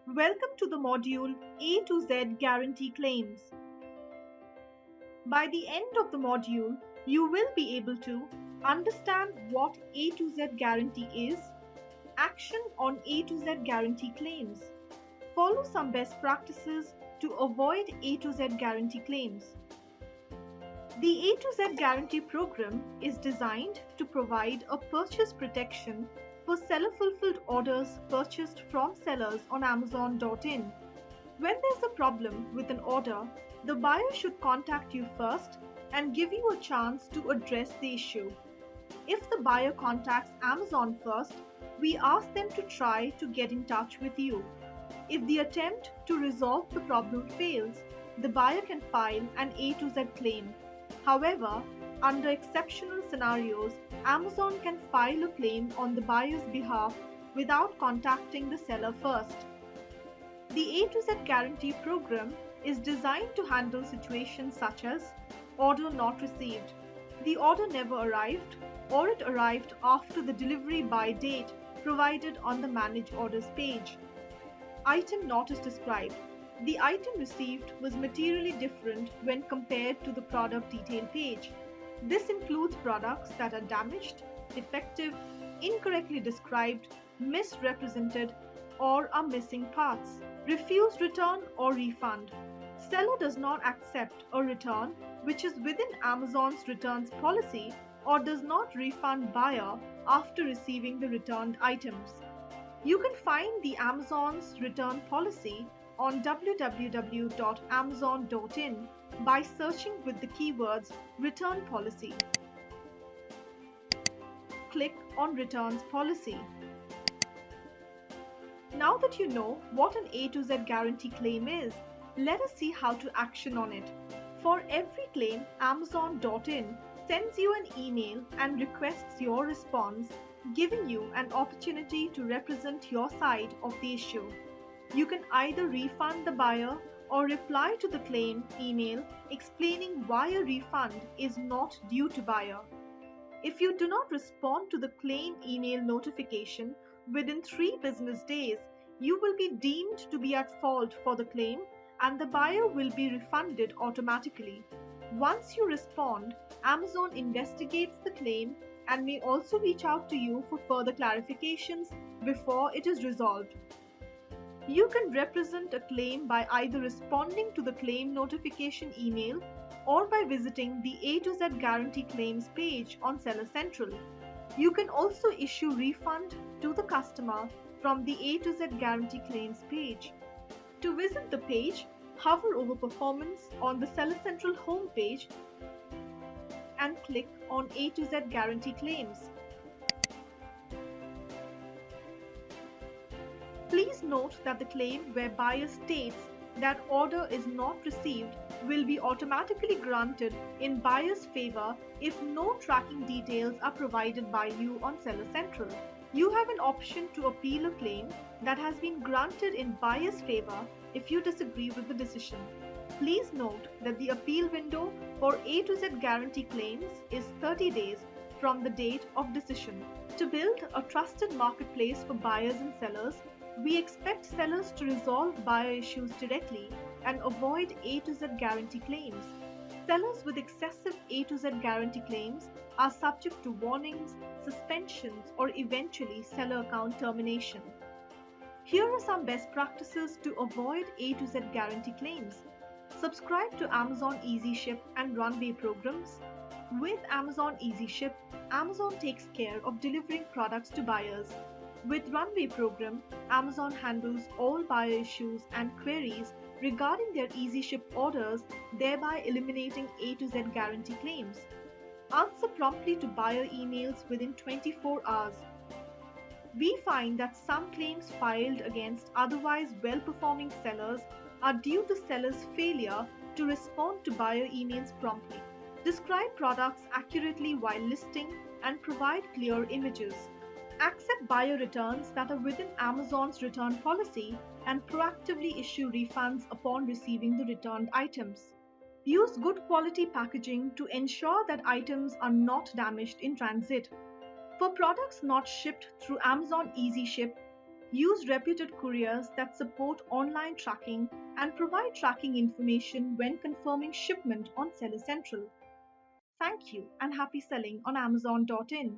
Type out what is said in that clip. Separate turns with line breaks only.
Welcome to the module A to Z Guarantee Claims. By the end of the module, you will be able to understand what A to Z Guarantee is, action on A to Z Guarantee claims, follow some best practices to avoid A to Z Guarantee claims. The A to Z Guarantee program is designed to provide a purchase protection for seller fulfilled orders purchased from sellers on Amazon.in. When there's a problem with an order, the buyer should contact you first and give you a chance to address the issue. If the buyer contacts Amazon first, we ask them to try to get in touch with you. If the attempt to resolve the problem fails, the buyer can file an A to Z claim. However, under exceptional scenarios, Amazon can file a claim on the buyer's behalf without contacting the seller first. The A to Z Guarantee program is designed to handle situations such as order not received, the order never arrived, or it arrived after the delivery by date provided on the Manage Orders page. Item not as described. The item received was materially different when compared to the product detail page. This includes products that are damaged, defective, incorrectly described, misrepresented, or are missing parts. Refuse return or refund. Seller does not accept a return which is within Amazon's returns policy or does not refund buyer after receiving the returned items. You can find the Amazon's return policy on www.amazon.in by searching with the keywords return policy. Click on returns policy. Now that you know what an A to Z guarantee claim is, let us see how to action on it. For every claim, Amazon.in sends you an email and requests your response, giving you an opportunity to represent your side of the issue. You can either refund the buyer or reply to the claim email explaining why a refund is not due to buyer. If you do not respond to the claim email notification within 3 business days, you will be deemed to be at fault for the claim and the buyer will be refunded automatically. Once you respond, Amazon investigates the claim and may also reach out to you for further clarifications before it is resolved. You can represent a claim by either responding to the claim notification email or by visiting the A to Z Guarantee Claims page on Seller Central. You can also issue refund to the customer from the A to Z Guarantee Claims page. To visit the page, hover over Performance on the Seller Central homepage and click on A to Z Guarantee Claims. Please note that the claim where buyer states that order is not received will be automatically granted in buyer's favor if no tracking details are provided by you on Seller Central. You have an option to appeal a claim that has been granted in buyer's favor if you disagree with the decision. Please note that the appeal window for A to Z guarantee claims is 30 days from the date of decision. To build a trusted marketplace for buyers and sellers, we expect sellers to resolve buyer issues directly and avoid A to Z guarantee claims. Sellers with excessive A to Z guarantee claims are subject to warnings, suspensions, or eventually seller account termination. Here are some best practices to avoid A to Z guarantee claims. Subscribe to Amazon Easy Ship and Runway programs. With Amazon Easy Ship, Amazon takes care of delivering products to buyers. With Runway program, Amazon handles all buyer issues and queries regarding their Easy Ship orders, thereby eliminating A to Z guarantee claims. Answer promptly to buyer emails within 24 hours. We find that some claims filed against otherwise well-performing sellers are due to sellers' failure to respond to buyer emails promptly. Describe products accurately while listing and provide clear images. Accept buyer returns that are within Amazon's return policy and proactively issue refunds upon receiving the returned items. Use good quality packaging to ensure that items are not damaged in transit. For products not shipped through Amazon Easy Ship, Use reputed couriers that support online tracking and provide tracking information when confirming shipment on Seller Central. Thank you and happy selling on Amazon.in.